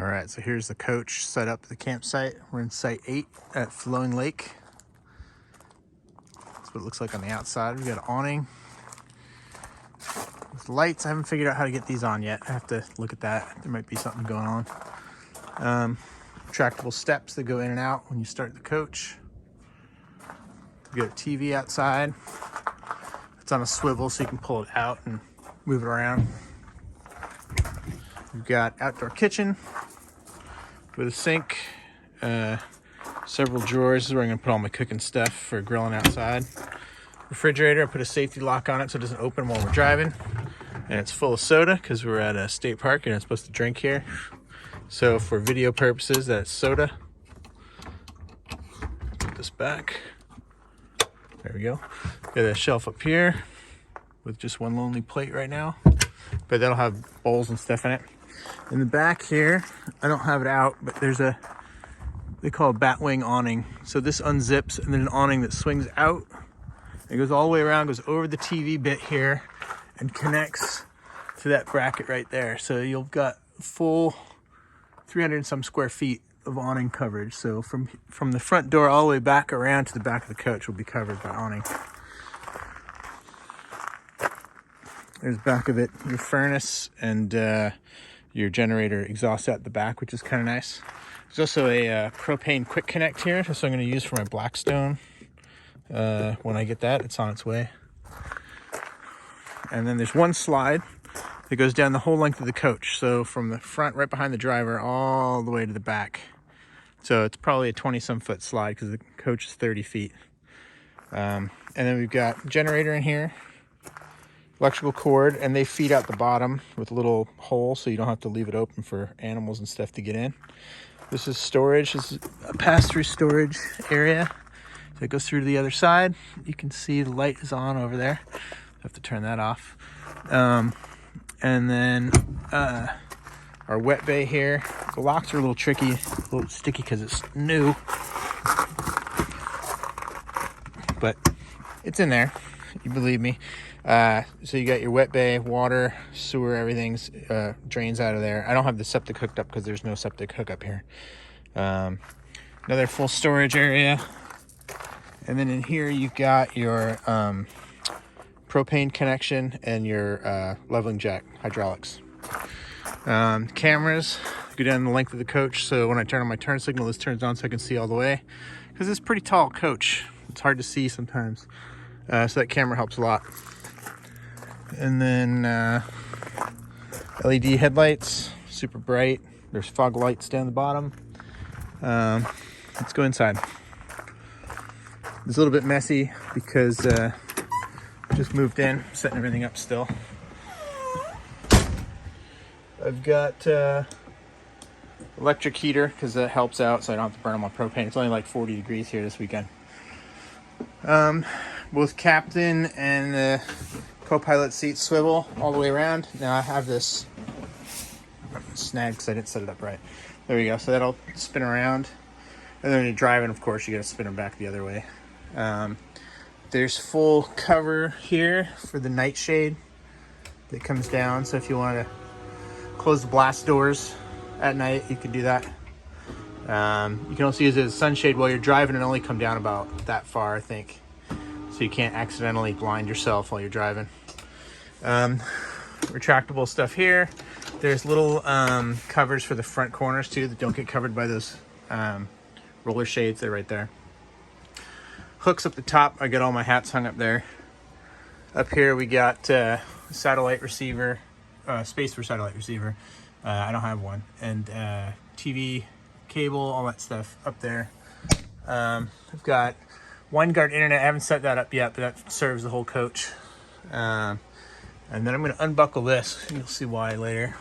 All right, so here's the coach set up at the campsite. We're in site 8 at Flowing Lake. That's what it looks like on the outside. We've got an awning with lights. I haven't figured out how to get these on yet. I have to look at that. There might be something going on. Retractable steps that go in and out when you start the coach. We've got a TV outside. It's on a swivel so you can pull it out and move it around. We've got outdoor kitchen with a sink, several drawers. This is where I'm gonna put all my cooking stuff for grilling outside. Refrigerator, I put a safety lock on it so it doesn't open while we're driving. And it's full of soda because we're at a state park and it's supposed to drink here. So for video purposes, that's soda. Put this back. There we go. Got a shelf up here with just one lonely plate right now, but that'll have bowls and stuff in it. In the back here, I don't have it out, but there's they call a batwing awning. So this unzips and then an awning that swings out. It goes all the way around, goes over the TV bit here and connects to that bracket right there. So you've got full 300 and some square feet of awning coverage. So from the front door all the way back around to the back of the coach will be covered by awning. There's the back of it, your furnace and your generator exhaust out the back, which is kind of nice. There's also a propane quick connect here, so I'm going to use for my Blackstone. When I get that, it's on its way. And then there's one slide that goes down the whole length of the coach. So from the front, right behind the driver, all the way to the back. So it's probably a 20-some foot slide because the coach is 30 feet. And then we've got generator in here, electrical cord, and they feed out the bottom with a little hole so you don't have to leave it open for animals and stuff to get in. This is storage. This is a pass-through storage area. So it goes through to the other side. You can see the light is on over there. I have to turn that off. And then our wet bay here. The locks are a little tricky, a little sticky because it's new. But it's in there, you believe me. So you got your wet bay, water, sewer, everything's drains out of there. I don't have the septic hooked up because there's no septic hookup here. Another full storage area. And then in here you've got your propane connection and your leveling jack hydraulics. Cameras go down the length of the coach, so when I turn on my turn signal, this turns on so I can see all the way. Because it's a pretty tall coach. It's hard to see sometimes. So that camera helps a lot. And then LED headlights, super bright. There's fog lights down the bottom. Let's go inside. It's a little bit messy because I just moved in, setting everything up still. I've got electric heater because that helps out so I don't have to burn on my propane. It's only like 40 degrees here this weekend. Both captain and the co-pilot seats swivel all the way around. Now I have this snag because I didn't set it up right. There we go. So that'll spin around. And then when you're driving, of course, you got to spin them back the other way. There's full cover here for the nightshade that comes down. So if you want to close the blast doors at night, you can do that. You can also use it as a sunshade while you're driving and only come down about that far, I think. So you can't accidentally blind yourself while you're driving. Retractable stuff here. There's little covers for the front corners too that don't get covered by those roller shades. They're right there. Hooks up the top. I got all my hats hung up there. Up here we got satellite receiver, space for satellite receiver. I don't have one. And TV cable, all that stuff up there. I've got WineGuard internet. I haven't set that up yet, but that serves the whole coach. And then I'm going to unbuckle this. You'll see why later.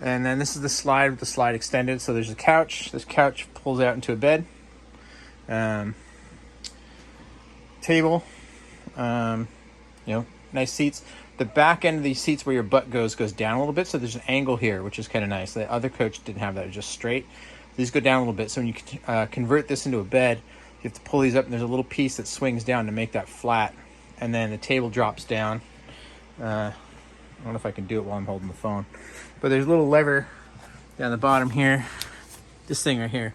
And then this is the slide with the slide extended. So there's a couch. This couch pulls out into a bed. Table. Nice seats. The back end of these seats where your butt goes down a little bit. So there's an angle here, which is kind of nice. The other coach didn't have that. It was just straight. These go down a little bit. So when you convert this into a bed, you have to pull these up, and there's a little piece that swings down to make that flat. And then the table drops down. I don't know if I can do it while I'm holding the phone. But there's a little lever Down the bottom here, this thing right here.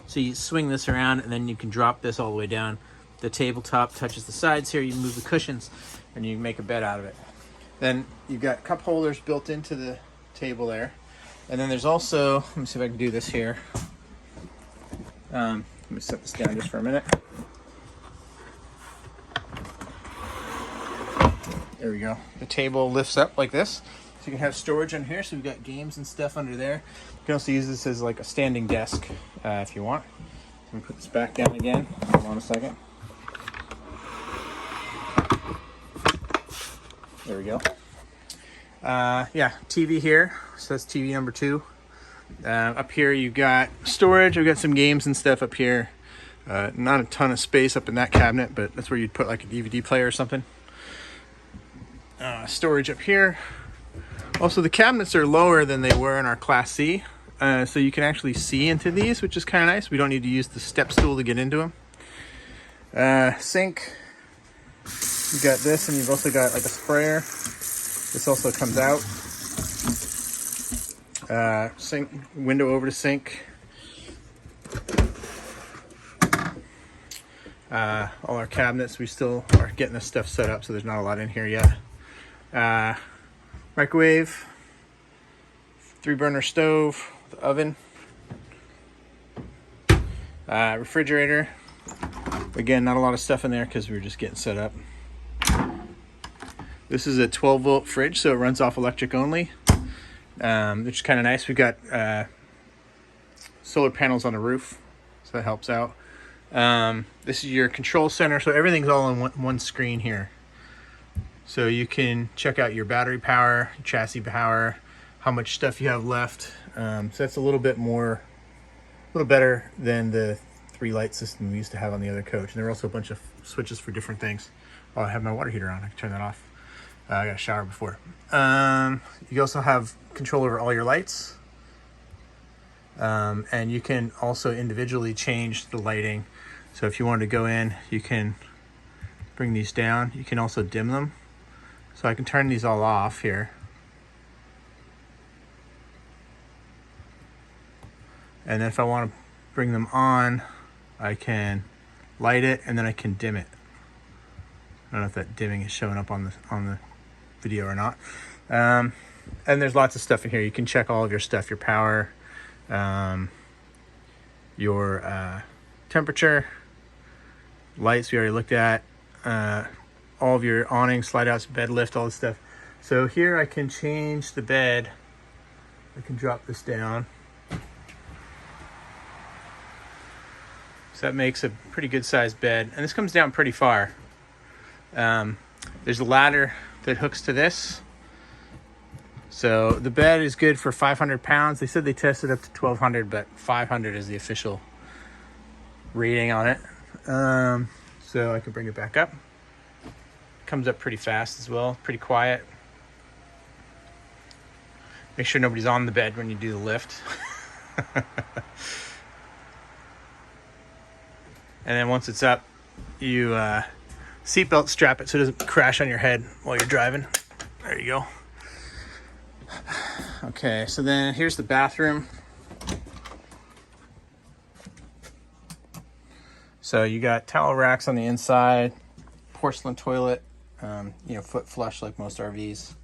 So you swing this around and then you can drop this all the way down. The tabletop touches the sides here. You move the cushions and you make a bed out of it. Then you've got cup holders built into the table there. And then there's also, let me see if I can do this here. Let me set this down just for a minute. There we go. The table lifts up like this. So you can have storage on here. So we've got games and stuff under there. You can also use this as like a standing desk if you want. Let me put this back down again. Hold on a second. There we go. Yeah, TV here. So that's TV number 2. Up here you've got storage. I've got some games and stuff up here. Not a ton of space up in that cabinet, but that's where you'd put like a DVD player or something. Storage up here. Also, the cabinets are lower than they were in our Class C, so you can actually see into these, which is kind of nice. We don't need to use the step stool to get into them. Sink. You've got this, and you've also got like a sprayer. This also comes out. Sink, window over to sink. All our cabinets, we still are getting this stuff set up, so there's not a lot in here yet. Microwave, 3-burner stove, the oven, refrigerator. Again, not a lot of stuff in there because we were just getting set up. This is a 12-volt fridge, so it runs off electric only, which is kind of nice. We've got solar panels on the roof, so that helps out. This is your control center, so everything's all on one screen here. So you can check out your battery power, chassis power, how much stuff you have left. So that's a little better than the 3-light system we used to have on the other coach. And there are also a bunch of switches for different things. Oh, I have my water heater on. I can turn that off. I got a shower before. You also have control over all your lights. And you can also individually change the lighting. So if you wanted to go in, you can bring these down. You can also dim them. So I can turn these all off here. And then if I want to bring them on, I can light it and then I can dim it. I don't know if that dimming is showing up on the video or not. And there's lots of stuff in here. You can check all of your stuff, your power, your temperature, lights we already looked at, all of your awnings, slide outs, bed lift, all this stuff. So here I can change the bed. I can drop this down. So that makes a pretty good sized bed. And this comes down pretty far. There's a ladder that hooks to this. So the bed is good for 500 pounds. They said they tested up to 1,200, but 500 is the official rating on it. So I can bring it back up. Comes up pretty fast as well, pretty quiet. Make sure nobody's on the bed when you do the lift. And then once it's up, you seatbelt strap it so it doesn't crash on your head while you're driving. There you go. Okay, so then here's the bathroom. So you got towel racks on the inside, porcelain toilet, foot flush like most RVs.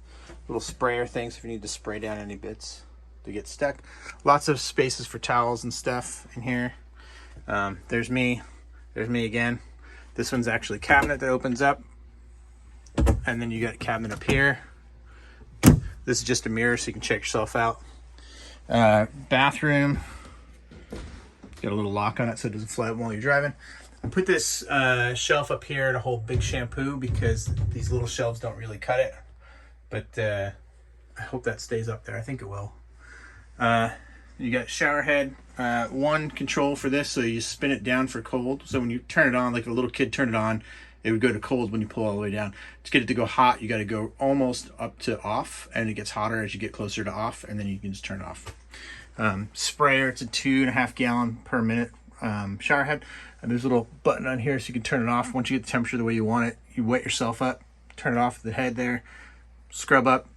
Little sprayer things if you need to spray down any bits to get stuck. Lots of spaces for towels and stuff in here. There's me again. This one's actually a cabinet that opens up. And then you got a cabinet up here. This is just a mirror so you can check yourself out. Bathroom. Got a little lock on it so it doesn't fly while you're driving. I put this shelf up here to hold big shampoo because these little shelves don't really cut it. But I hope that stays up there. I think it will. You got shower head. One control for this, so you spin it down for cold. So when you turn it on, like a little kid turned it on, it would go to cold when you pull all the way down. To get it to go hot, you got to go almost up to off, and it gets hotter as you get closer to off, and then you can just turn it off. Sprayer, it's a 2.5 gallon per minute shower head. And there's a little button on here so you can turn it off. Once you get the temperature the way you want it, you wet yourself up, turn it off the head there, scrub up,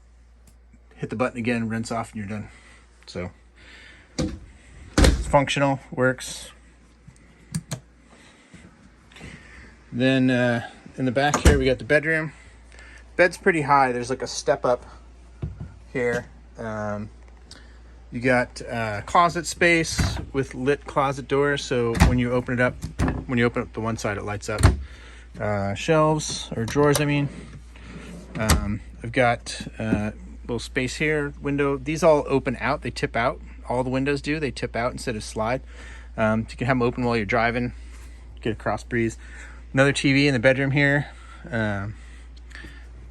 hit the button again, rinse off, and you're done. So functional, works. Then in the back here we got the bedroom. Bed's pretty high. There's like a step up here. You got closet space with lit closet doors, so when you open it up, when you open up the one side, it lights up. Shelves or drawers, I mean. I've got a little space here, window. These all open out. They tip out. All the windows do. They tip out instead of slide. You can have them open while you're driving. Get a cross breeze. Another TV in the bedroom here.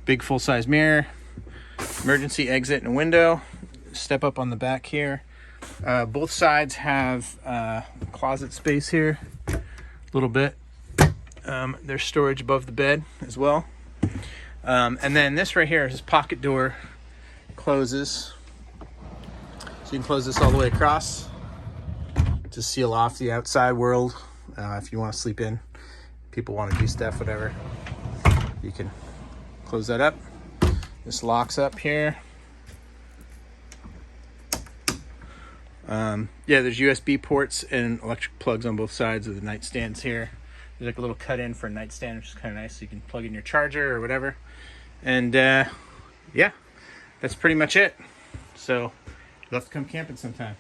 Big full-size mirror. Emergency exit and window. Step up on the back here. Both sides have closet space here. A little bit. There's storage above the bed as well. And then this right here, this pocket door closes. So you can close this all the way across to seal off the outside world. If you want to sleep in, people want to do stuff, whatever, you can close that up. This locks up here. Yeah, there's USB ports and electric plugs on both sides of the nightstands here. There's like a little cut in for a nightstand, which is kind of nice, so you can plug in your charger or whatever. And yeah, that's pretty much it. So you'll have to come camping sometime.